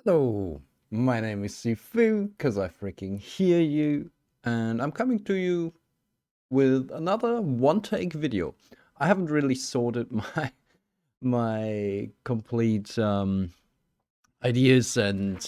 Hello, my name is Sifu, because I freaking hear you, and I'm coming to you with another one-take video. I haven't really sorted my complete ideas and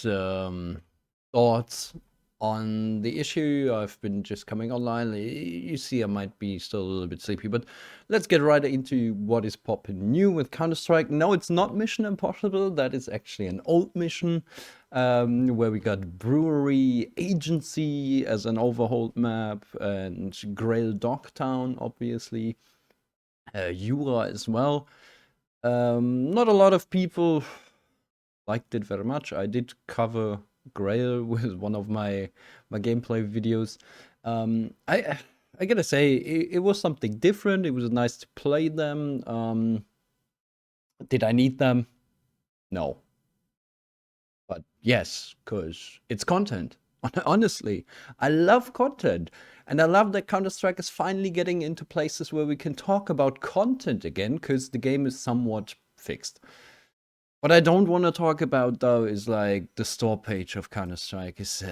thoughts on the issue. I've been just coming online. You see, I might be still a little bit sleepy, but let's get right into what is popping new with Counter-Strike. No, it's not Mission Impossible. That is actually an old mission where we got Brewery Agency as an overhauled map and Grail Dogtown, obviously. Jura as well. Not a lot of people liked it very much. I did cover Grail with one of my gameplay videos. I gotta say it was something different. It was nice to play them. Did I need them? No, but yes, cause it's content. Honestly, I love content, and I love that Counter Strike is finally getting into places where we can talk about content again, cause the game is somewhat fixed. What I don't want to talk about though is like the store page of Counter Strike is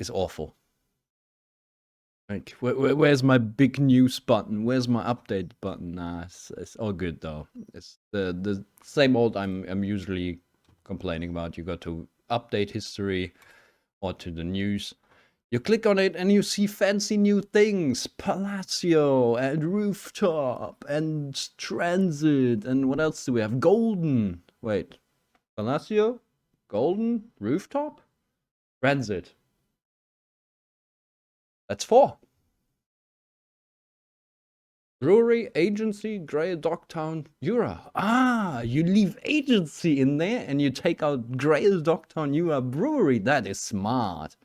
awful. Like where's my big news button? Where's my update button? Nah, it's all good though. It's the same old I'm usually complaining about. You got to update history or to the news. You click on it and you see fancy new things. Palacio and Rooftop and Transit. And what else do we have? Golden. Wait. Palacio? Golden? Rooftop? Transit. That's 4. Brewery, Agency, Grey, Dogtown, Jura. Ah, you leave Agency in there and you take out Grey, Dogtown, Jura, Brewery. That is smart.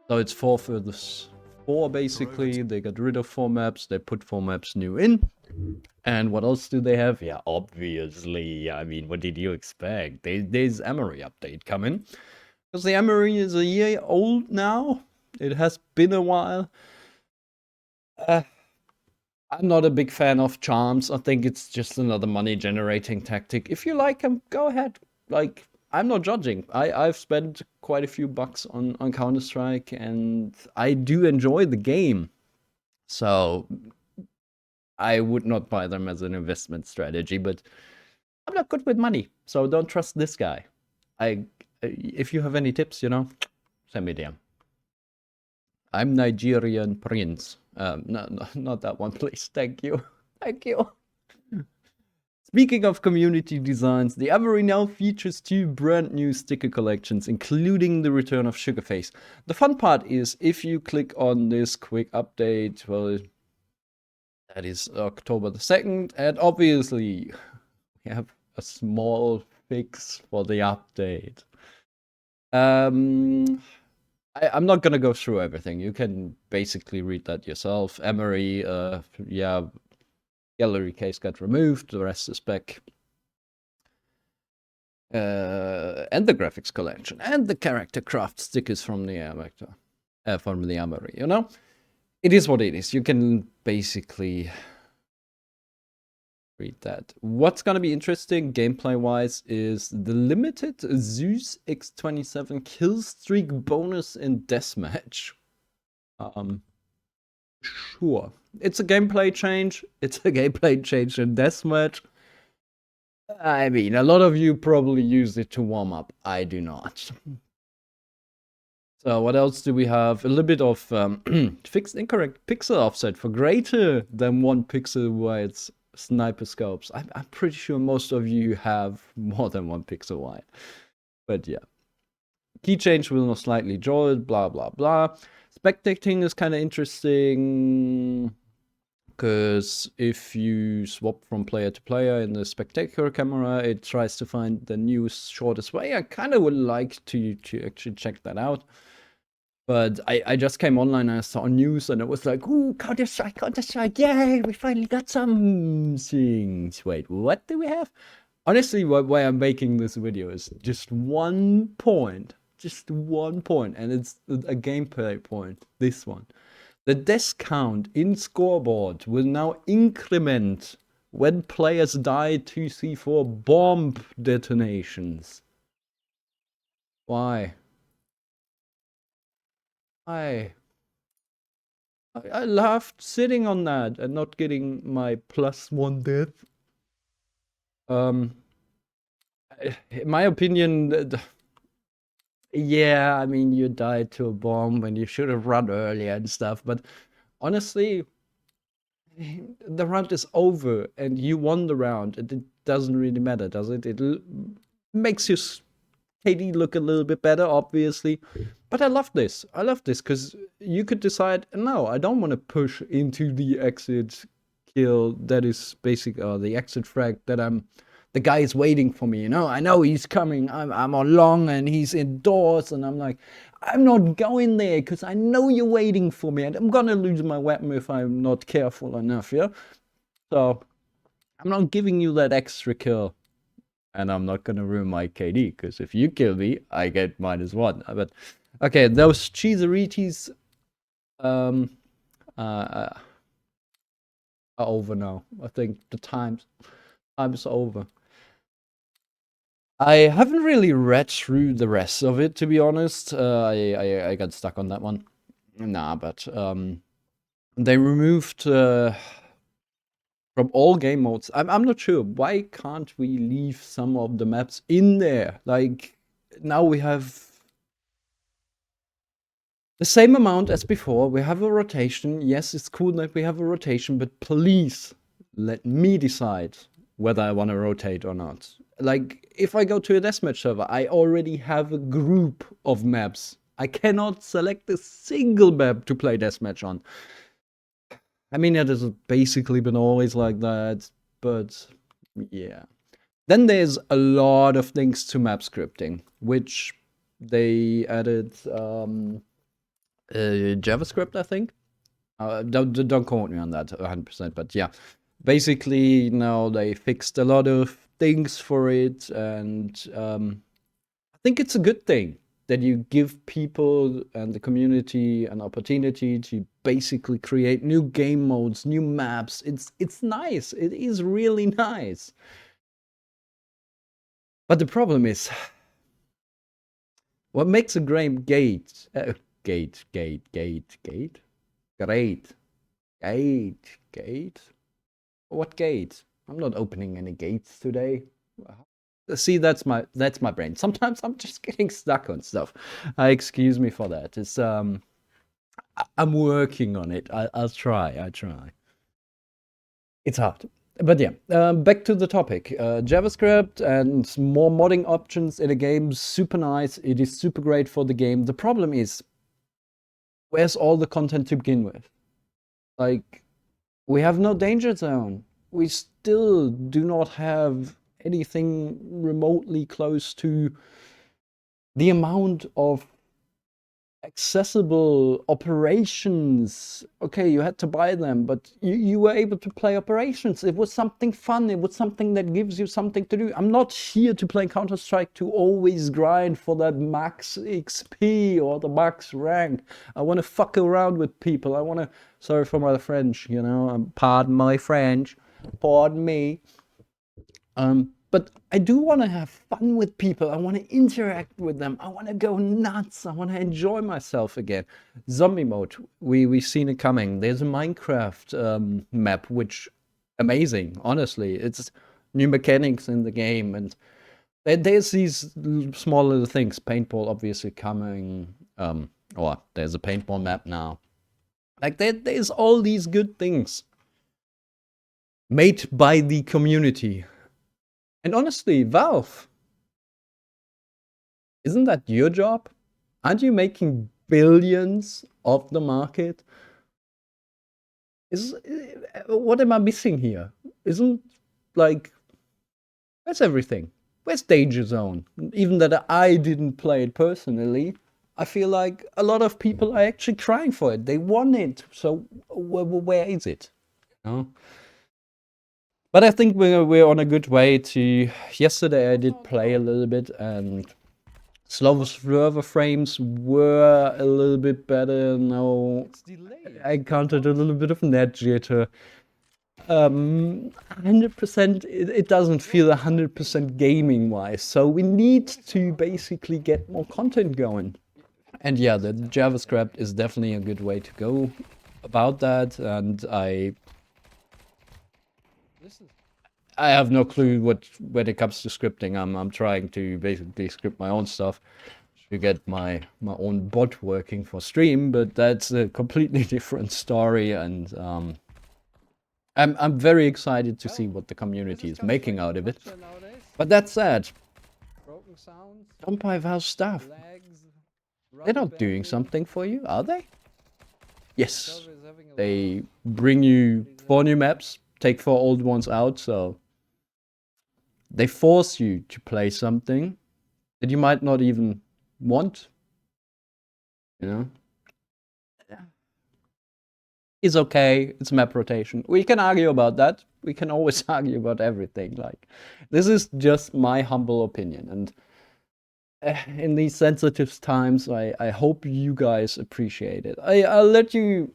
So it's 4 for this 4 basically. They got rid of 4 maps. They put 4 maps new in. And what else do they have? Yeah, obviously. I mean, what did you expect? There's AMORY update coming. Because the AMORY is a year old now. It has been a while. I'm not a big fan of charms. I think it's just another money generating tactic. If you like them, go ahead. Like, I'm not judging. I've spent quite a few bucks on Counter-Strike and I do enjoy the game. So I would not buy them as an investment strategy, but I'm not good with money. So don't trust this guy. If you have any tips, send me them. I'm Nigerian Prince. No, not that one, please. Thank you. Thank you. Speaking of community designs, the AMORY now features 2 brand new sticker collections, including the return of Sugarface. The fun part is, if you click on this quick update, well, that is October the 2nd, and obviously we have a small fix for the update. I'm not gonna go through everything. You can basically read that yourself. AMORY, yeah, gallery case got removed. The rest is back. And the graphics collection and the character craft stickers from the AMORY. It is what it is. You can basically read that. What's gonna be interesting gameplay wise is the limited Zeus X27 kill streak bonus in deathmatch. Sure, it's a gameplay change. It's a gameplay change in deathmatch. I mean, a lot of you probably use it to warm up. I do not. So what else do we have? A little bit of fixed incorrect pixel offset for greater than 1 pixel wide sniper scopes. I'm pretty sure most of you have more than 1 pixel wide. But yeah. Key change will not slightly draw it, blah, blah, blah. Spectating is kind of interesting. Because if you swap from player to player in the spectacular camera, it tries to find the newest, shortest way. I kind of would like to actually check that out. But I just came online and I saw news and it was like, ooh, Counter-Strike, yay, we finally got some things. Wait, what do we have? Honestly, why I'm making this video is just 1 point. Just 1 point, and it's a gameplay point, this one. The death count in scoreboard will now increment When players die, 2C4 bomb detonations. Why? Why? I loved sitting on that and not getting my +1 death. In my opinion, yeah, I mean, you died to a bomb and you should have run earlier and stuff, but honestly, the round is over and you won the round, and it doesn't really matter, does it? It makes your KD look a little bit better, obviously. But I love this. I love this because you could decide, no, I don't want to push into the exit kill that is basic, the exit frag that the guy is waiting for me, you know? I know he's coming. I'm on long and he's indoors, and I'm like, I'm not going there because I know you're waiting for me, and I'm gonna lose my weapon if I'm not careful enough, yeah? So I'm not giving you that extra kill. And I'm not gonna ruin my KD, because if you kill me, I get -1. But okay, those cheeserities are over now. I think the time's over. I haven't really read through the rest of it, to be honest. I got stuck on that one. Nah, but they removed from all game modes. I'm not sure. Why can't we leave some of the maps in there? Like, now we have the same amount as before. We have a rotation. Yes, it's cool that we have a rotation, but please let me decide whether I want to rotate or not. Like, if I go to a deathmatch server, I already have a group of maps. I cannot select a single map to play deathmatch on. I mean, it has basically been always like that, but yeah. Then there's a lot of things to map scripting, which they added JavaScript, I think. Don't quote me on that 100%, but yeah. Basically, now they fixed a lot of things for it, and I think it's a good thing that you give people and the community an opportunity to basically create new game modes, new maps. It's nice. It is really nice. But the problem is, what makes a game great? Gate. What gate? I'm not opening any gates today. See, that's my brain. Sometimes I'm just getting stuck on stuff. Excuse me for that. It's I'm working on it. I'll try. It's hard. But yeah, back to the topic. JavaScript and more modding options in a game, super nice. It is super great for the game. The problem is, where's all the content to begin with? Like, we have no danger zone. We still do not have anything remotely close to the amount of accessible operations. Okay, you had to buy them, but you were able to play operations. It was something fun. It was something that gives you something to do. I'm not here to play Counter-Strike to always grind for that max XP or the max rank. I want to fuck around with people. I want to, sorry for my French, you know, pardon my French, pardon me. But I do want to have fun with people. I want to interact with them. I want to go nuts. I want to enjoy myself again. Zombie mode, we've seen it coming. There's a Minecraft map, which amazing. Honestly, it's new mechanics in the game, and there's these small little things. Paintball obviously coming. Or there's a paintball map now. Like there's all these good things made by the community. And honestly, Valve, isn't that your job? Aren't you making billions of the market? What am I missing here? Isn't, like, where's everything? Where's Danger Zone? Even that I didn't play it personally, I feel like a lot of people are actually crying for it. They want it. So where is it? You know? But I think we're on a good way to. Yesterday I did play a little bit, and slower server frames were a little bit better. Now I encountered a little bit of net jitter. 100%, it doesn't feel 100% gaming wise. So we need to basically get more content going. And yeah, the JavaScript is definitely a good way to go about that. And I have no clue what when it comes to scripting. I'm trying to basically script my own stuff to get my own bot working for stream, but that's a completely different story. And I'm very excited to see what the community is making out of it. But that said, don't buy Valve stuff. They're not doing something for you, are they? Yes. They bring you 4 new maps, take 4 old ones out, so they force you to play something that you might not even want. You know? It's okay, it's map rotation. We can argue about that. We can always argue about everything. Like, this is just my humble opinion. And in these sensitive times, I hope you guys appreciate it. I'll let you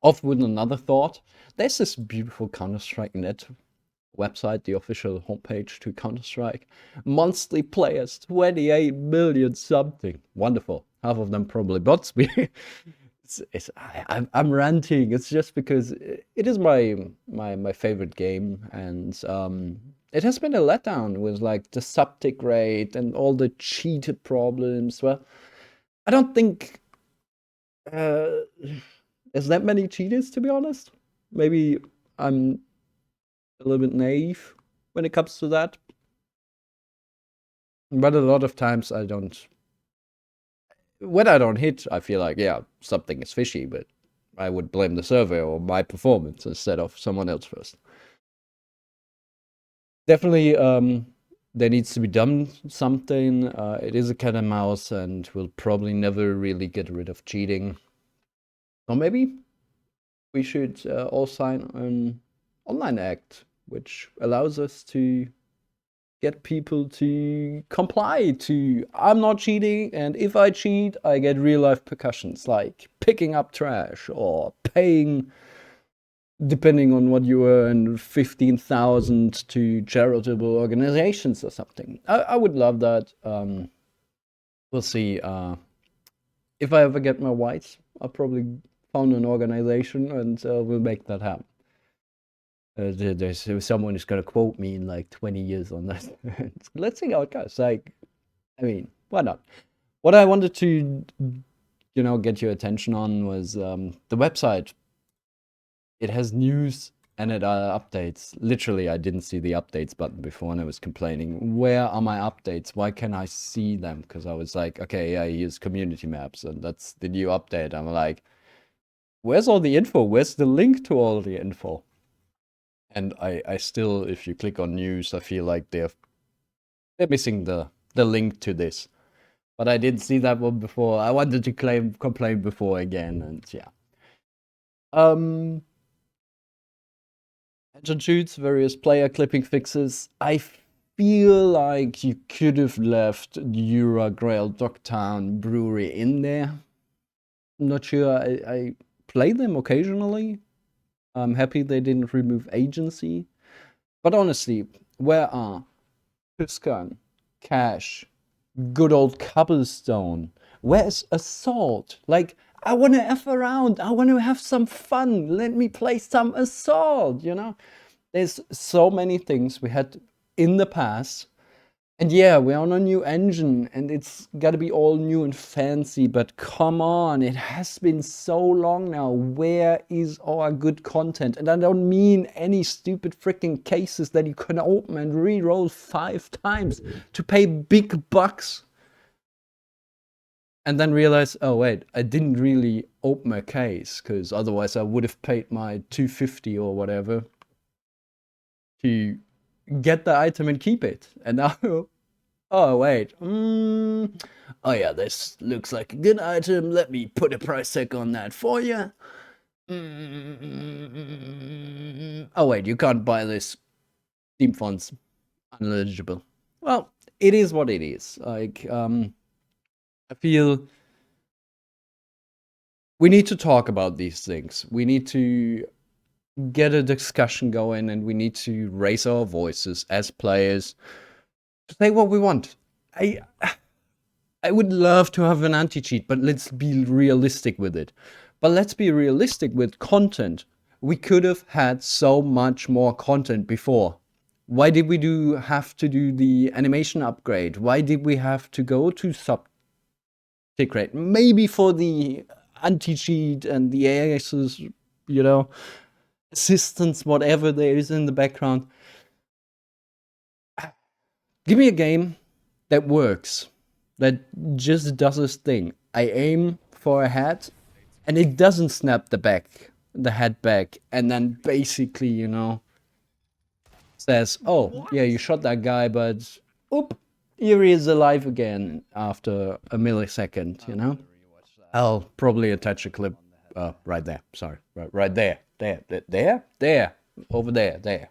off with another thought. There's this beautiful Counter-Strike net website, the official homepage to Counter-Strike. Monthly players, 28 million something. Wonderful. Half of them probably bots. I'm ranting. It's just because it is my favorite game, and it has been a letdown with like the sub-tick rate and all the cheated problems. Well, I don't think there's that many cheaters, to be honest. Maybe I'm a little bit naive when it comes to that, but a lot of times I don't. When I don't hit, I feel like, yeah, something is fishy, but I would blame the server or my performance instead of someone else first. Definitely, there needs to be done something. It is a cat and mouse, and we'll probably never really get rid of cheating. Or maybe we should all sign an online act, which allows us to get people to comply to I'm not cheating, and if I cheat, I get real life percussions like picking up trash or paying, depending on what you earn, 15,000 to charitable organizations or something. I would love that. We'll see. If I ever get my whites, I'll probably found an organization and we'll make that happen. There's someone who's going to quote me in like 20 years on that. Let's see how it goes. Like, I mean, why not? What I wanted to, get your attention on was the website. It has news and it updates. Literally, I didn't see the updates button before and I was complaining. Where are my updates? Why can't I see them? Because I was like, okay, yeah, here's community maps and that's the new update. I'm like, where's all the info? Where's the link to all the info? And I still, if you click on news, I feel like they're missing the link to this. But I didn't see that one before. I wanted to complain before again, and yeah. Engine shoots, various player clipping fixes. I feel like you could have left Jura Grail Dogtown Brewery in there. I'm not sure. I play them occasionally. I'm happy they didn't remove agency. But honestly, where are Tuscan, Cash, good old Cobblestone? Where's Assault? Like, I want to F around. I want to have some fun. Let me play some Assault, There's so many things we had in the past. And yeah, we're on a new engine and it's got to be all new and fancy, but come on, it has been so long now. Where is our good content? And I don't mean any stupid freaking cases that you can open and re-roll 5 times to pay big bucks. And then realize, oh wait, I didn't really open a case because otherwise I would have paid my 250 or whatever to get the item and keep it. And now, oh wait, oh yeah, this looks like a good item. Let me put a price tag on that for you. Oh wait, you can't buy this. Theme fonts uneligible. Well, it is what it is. Like, I feel we need to talk about these things. We need to get a discussion going, and we need to raise our voices as players to say what we want. I I would love to have an anti-cheat, but let's be realistic with it. But let's be realistic with content. We could have had so much more content before. Why did we have to do the animation upgrade? Why did we have to go to sub tick rate? Maybe for the anti-cheat and the AS's, you know, assistance, whatever there is in the background. Give me a game that works, that just does its thing. I aim for a head, and it doesn't snap the head back, and then basically, says, "Oh, yeah, you shot that guy, but oop, here he is alive again after a millisecond." I'll probably attach a clip right there. Sorry, right there, there, over there.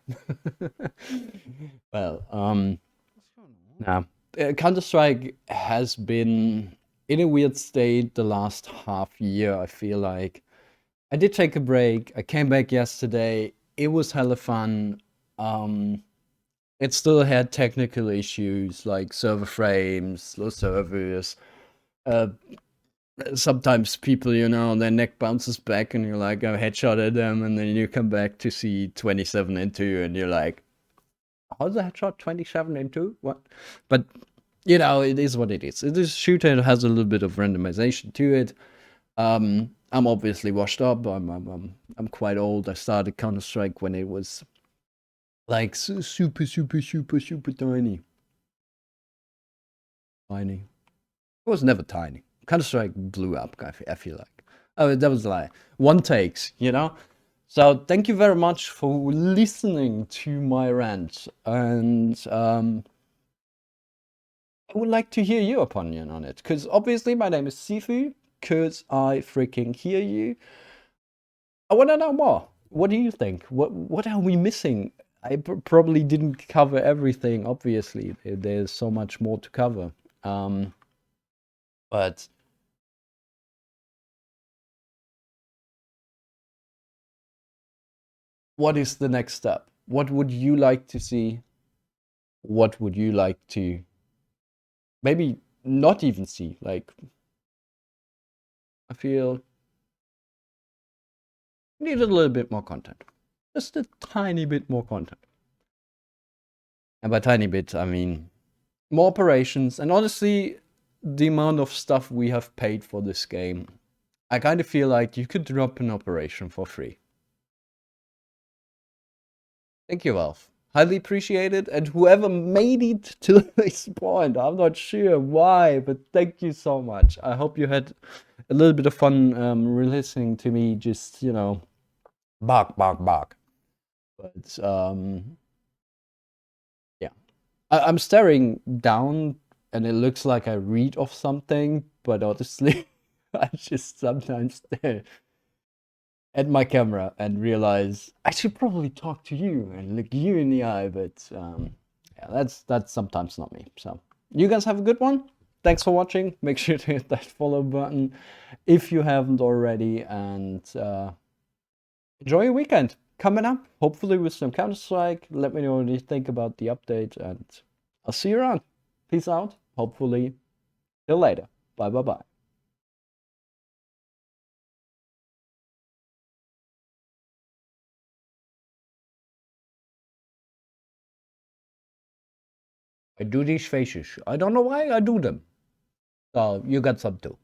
Well, now, Counter-Strike has been in a weird state the last half year, I feel like. I did take a break. I came back yesterday. It was hella fun. Um, it still had technical issues like server frames, slow servers. Uh, Sometimes people, their neck bounces back and you're like, I headshotted them, and then you come back to see 27 and 2, and you're like, how's the headshot 27 and 2? What? But it is what it is. It is a shooter. It has a little bit of randomization to it. I'm obviously washed up. I'm quite old. I started Counter Strike when it was like super tiny. Tiny. It was never tiny. Counter Strike blew up. I feel like. Oh, that was a lie. One takes. So thank you very much for listening to my rant, and I would like to hear your opinion on it, because obviously my name is Sifu, because I freaking hear you. I want to know more. What do you think? What are we missing? I probably didn't cover everything, obviously. There's so much more to cover. But what is the next step? What would you like to see? What would you like to maybe not even see? Like, I feel we need a little bit more content. Just a tiny bit more content. And by tiny bit, I mean more operations. And honestly, the amount of stuff we have paid for this game, I kind of feel like you could drop an operation for free. Thank you, Valve. Highly appreciated. And whoever made it to this point, I'm not sure why, but thank you so much. I hope you had a little bit of fun listening to me just, bark. But yeah. I'm staring down and it looks like I read off something, but honestly, I just sometimes stare at my camera and realize I should probably talk to you and look you in the eye, but yeah, that's sometimes not me. So you guys have a good one. Thanks for watching. Make sure to hit that follow button if you haven't already, and enjoy your weekend. Coming up, hopefully with some Counter-Strike. Let me know what you think about the update, and I'll see you around. Peace out. Hopefully, till later. Bye. I do these faces. I don't know why I do them. So you got some too.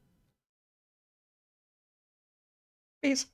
Peace.